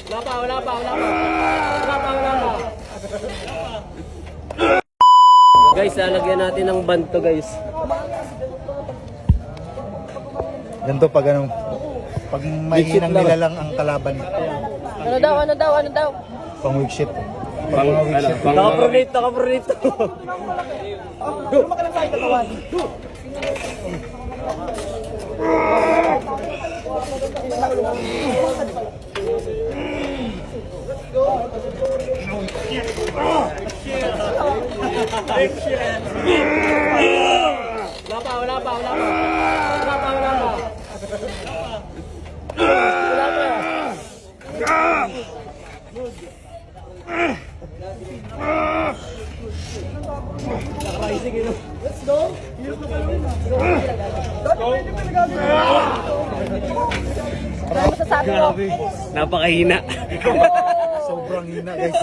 Wala pa. Wala pa. Guys, lalagyan natin ng band to, guys. Ganito pag ano, pag mahinang nila lang ang kalaban. Ano daw? Pang weak shit. Naka-pronate. Wala pa. Let's go. Ano masasabi mo? Grabe. Napakahina. Sobrang hina guys.